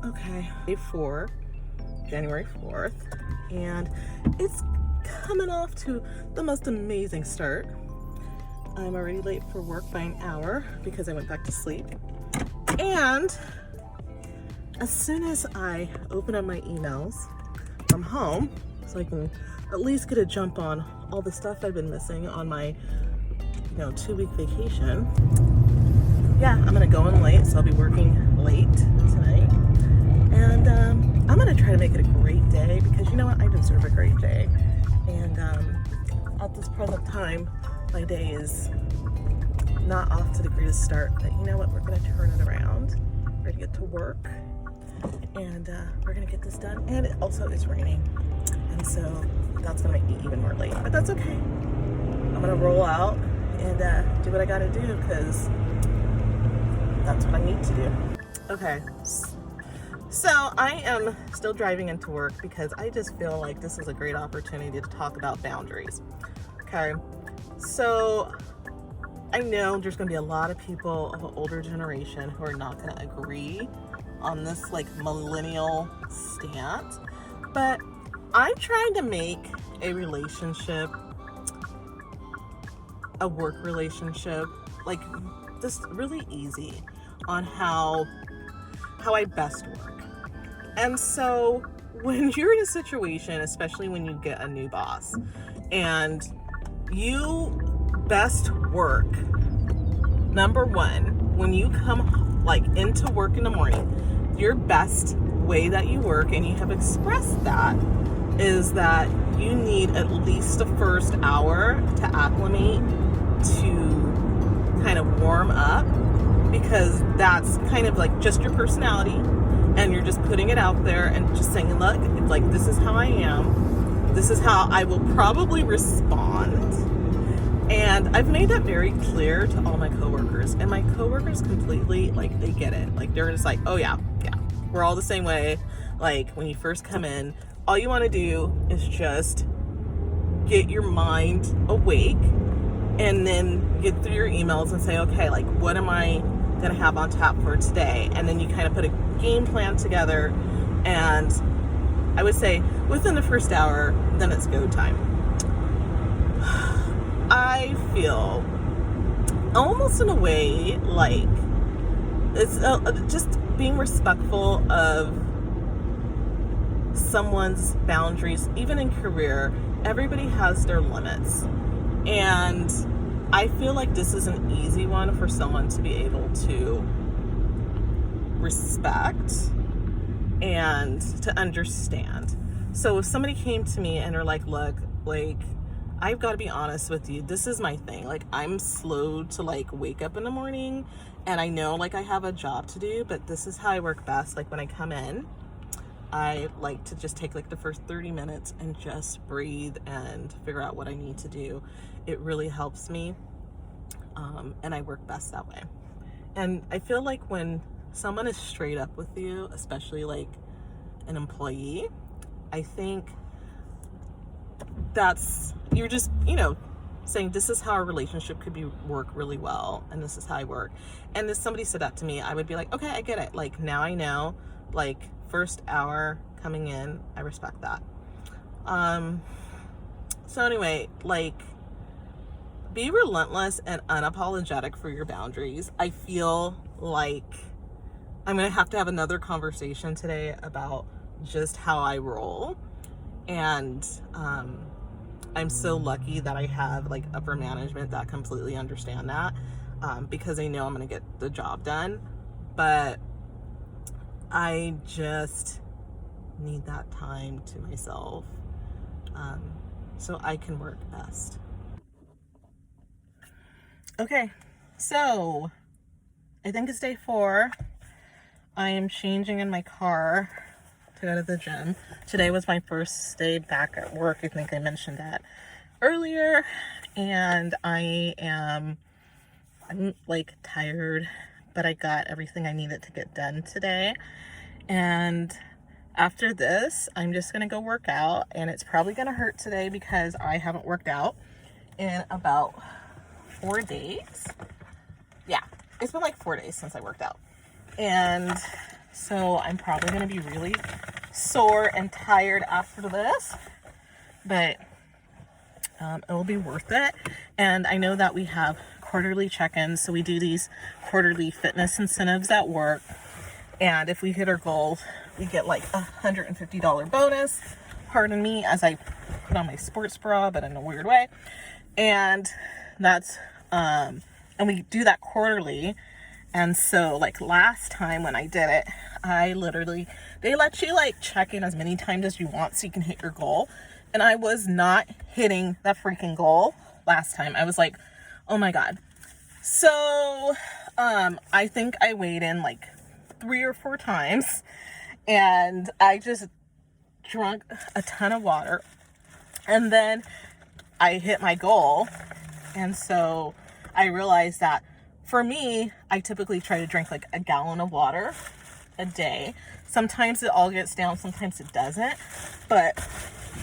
Okay, day 4, January 4th, and it's coming off to the most amazing start. I'm already late for work by an hour because I went back to sleep. And as soon as I open up my emails from home, so I can at least get a jump on all the stuff I've been missing on my 2-week vacation. Yeah, I'm gonna go in late, so I'll be working late tonight. And I'm gonna try to make it a great day because you know what? I deserve a great day. And at this present time, my day is not off to the greatest start, but you know what? We're gonna turn it around. We're gonna get to work, and we're gonna get this done. And it also is raining, and so that's gonna make me even more late. But that's okay. I'm gonna roll out and do what I gotta do because that's what I need to do. Okay. So I am still driving into work because I just feel like this is a great opportunity to talk about boundaries. Okay, so I know there's gonna be a lot of people of an older generation who are not gonna agree on this like millennial stance, but I'm trying to make a relationship, a work relationship, like just really easy on how I best work. And so when you're in a situation, especially when you get a new boss and you best work, number one, when you come like into work in the morning, your best way that you work, and you have expressed that, is that you need at least the first hour to acclimate, to kind of warm up, because that's kind of like just your personality, and you're just putting it out there and just saying, look, like, this is how I am, this is how I will probably respond. And I've made that very clear to all my coworkers, and my coworkers completely, like, they get it. Like, they're just like, oh yeah, we're all the same way. Like, when you first come in, all you want to do is just get your mind awake and then get through your emails and say, okay, like, what am I gonna have on tap for today? And then you kind of put a game plan together, and I would say within the first hour, then it's go time. I feel almost in a way like it's just being respectful of someone's boundaries. Even in career, everybody has their limits, and I feel like this is an easy one for someone to be able to respect and to understand. So if somebody came to me and are like, look, like, I've got to be honest with you, this is my thing. Like, I'm slow to like wake up in the morning, and I know like I have a job to do, but this is how I work best. Like, when I come in, I like to just take like the first 30 minutes and just breathe and figure out what I need to do. It really helps me, and I work best that way. And I feel like when someone is straight up with you, especially like an employee, I think that's, you're just, saying this is how our relationship could work really well, and this is how I work. And if somebody said that to me, I would be like, okay, I get it. Like, now I know, like, first hour coming in, I respect that. So anyway, like, be relentless and unapologetic for your boundaries. I feel like I'm gonna have to have another conversation today about just how I roll. And I'm so lucky that I have like upper management that completely understand that, because they know I'm gonna get the job done. But I just need that time to myself, so I can work best. Okay, so I think it's day 4. I am changing in my car to go to the gym. Today was my first day back at work. I think I mentioned that earlier. And I'm like tired, but I got everything I needed to get done today. And after this, I'm just gonna go work out, and it's probably gonna hurt today because I haven't worked out in about 4 days. Yeah, it's been like 4 days since I worked out. And So I'm probably going to be really sore and tired after this, but it will be worth it. And I know that we have quarterly check-ins, so we do these quarterly fitness incentives at work. And if we hit our goals, we get like $150 bonus. Pardon me as I put on my sports bra, but in a weird way. And that's, and we do that quarterly. And so like last time when I did it, I literally, they let you like check in as many times as you want so you can hit your goal. And I was not hitting that freaking goal last time. I was like, oh my God. So, I think I weighed in like 3 or 4 times, and I just drank a ton of water, and then I hit my goal. And so I realized that for me, I typically try to drink like a gallon of water a day. Sometimes it all gets down, sometimes it doesn't, but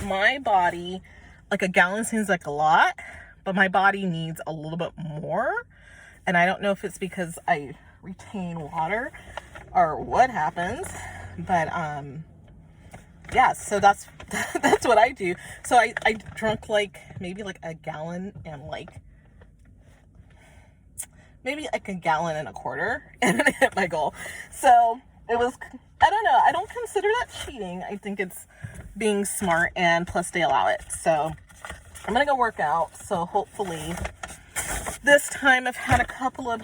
my body, like a gallon seems like a lot, but my body needs a little bit more. And I don't know if it's because I retain water or what happens, but yeah, so that's what I do. So I drunk like maybe like a gallon and like maybe like a gallon and a quarter, and then I hit my goal. So it was, I don't know, I don't consider that cheating. I think it's being smart, and plus they allow it. So I'm gonna go work out. So hopefully this time I've had a couple of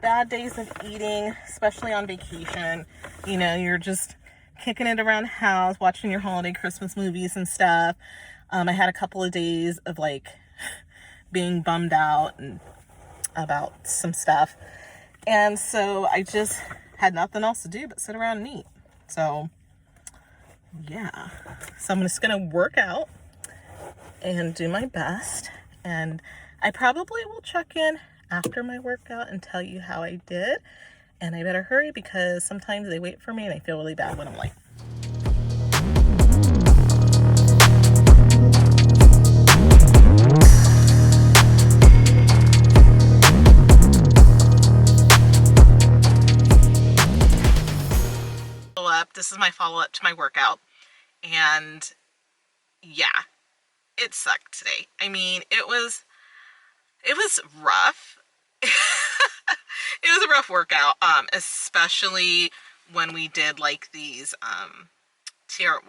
bad days of eating, especially on vacation. You know, you're just kicking it around the house, watching your holiday Christmas movies and stuff. I had a couple of days of like being bummed out and about some stuff. And so I just had nothing else to do but sit around and eat. So yeah, so I'm just gonna work out and do my best, and I probably will check in after my workout and tell you how I did. And I better hurry because sometimes they wait for me and I feel really bad when I'm late. This is my follow-up to my workout, and yeah, it sucked today. I mean, it was rough. It was a rough workout, especially when we did like these TRL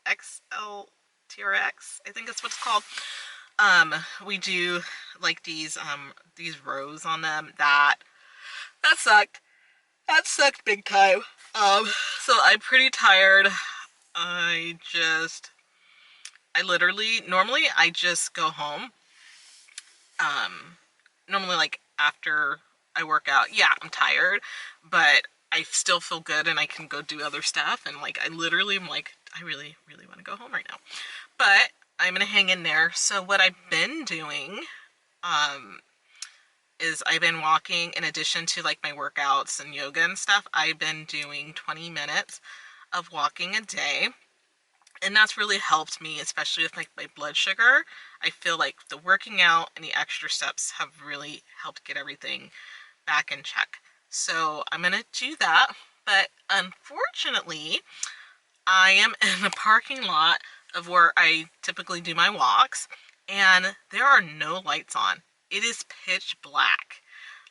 XL TRX, I think that's what it's called. We do like these rows on them. That sucked. That sucked big time. So I'm pretty tired. I literally, normally I just go home. Normally like after I work out, yeah, I'm tired, but I still feel good and I can go do other stuff. And like, I literally am like, I really, really want to go home right now, but I'm going to hang in there. So what I've been doing, is I've been walking in addition to like my workouts and yoga and stuff. I've been doing 20 minutes of walking a day. And that's really helped me, especially with like my blood sugar. I feel like the working out and the extra steps have really helped get everything back in check. So I'm going to do that. But unfortunately, I am in the parking lot of where I typically do my walks, and there are no lights on. It is pitch black.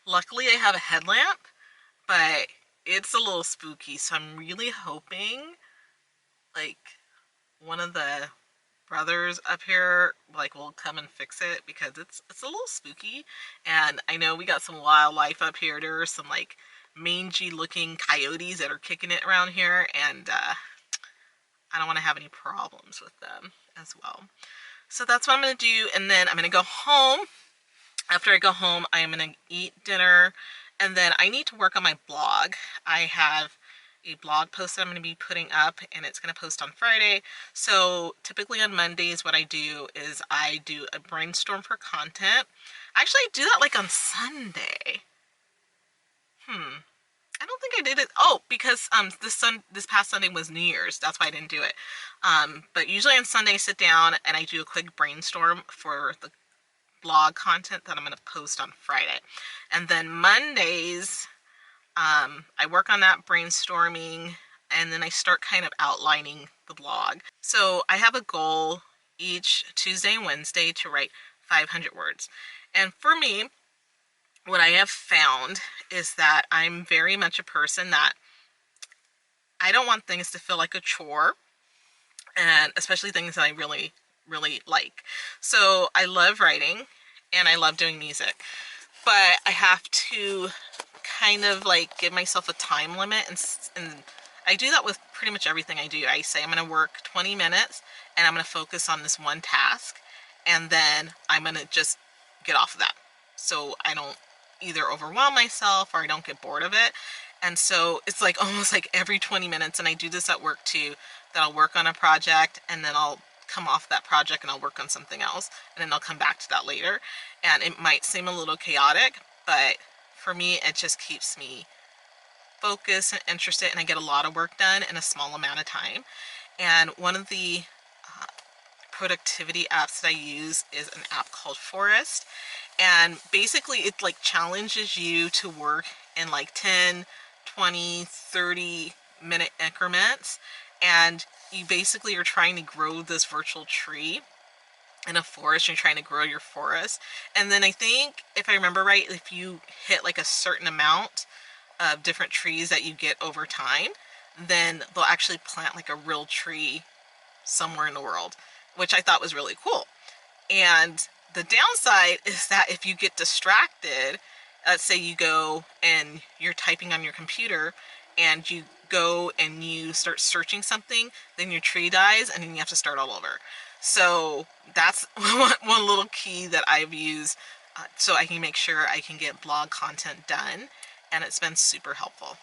Luckily, I have a headlamp, but it's a little spooky. So I'm really hoping like one of the brothers up here like will come and fix it, because it's a little spooky. And I know we got some wildlife up here. There are some like mangy looking coyotes that are kicking it around here, and I don't want to have any problems with them as well. So that's what I'm going to do, and then I'm going to go home. After I go home, I'm going to eat dinner, and then I need to work on my blog. I have a blog post that I'm going to be putting up, and it's going to post on Friday. So typically on Mondays, what I do is I do a brainstorm for content. Actually, I do that like on Sunday. I don't think I did it. Oh, because this past Sunday was New Year's. That's why I didn't do it. But usually on Sunday I sit down and I do a quick brainstorm for the blog content that I'm going to post on Friday. And then Mondays, I work on that brainstorming, and then I start kind of outlining the blog. So I have a goal each Tuesday and Wednesday to write 500 words. And for me, what I have found is that I'm very much a person that I don't want things to feel like a chore, and especially things that I really, really like. So I love writing and I love doing music, but I have to kind of like give myself a time limit, and I do that with pretty much everything I do. I say I'm going to work 20 minutes and I'm going to focus on this one task, and then I'm going to just get off of that so I don't either overwhelm myself or I don't get bored of it. And so it's like almost like every 20 minutes, and I do this at work too, that I'll work on a project and then I'll come off that project and I'll work on something else, and then I'll come back to that later. And it might seem a little chaotic, but for me, it just keeps me focused and interested, and I get a lot of work done in a small amount of time. And one of the productivity apps that I use is an app called Forest, and basically it like challenges you to work in like 10, 20, 30-minute increments, and you basically are trying to grow this virtual tree in a forest. You're trying to grow your forest, and then I think, if I remember right, if you hit like a certain amount of different trees that you get over time, then they'll actually plant like a real tree somewhere in the world, which I thought was really cool. And the downside is that if you get distracted, let's say you go and you're typing on your computer and you go and you start searching something, then your tree dies and then you have to start all over. So that's one little key that I've used so I can make sure I can get blog content done, and it's been super helpful.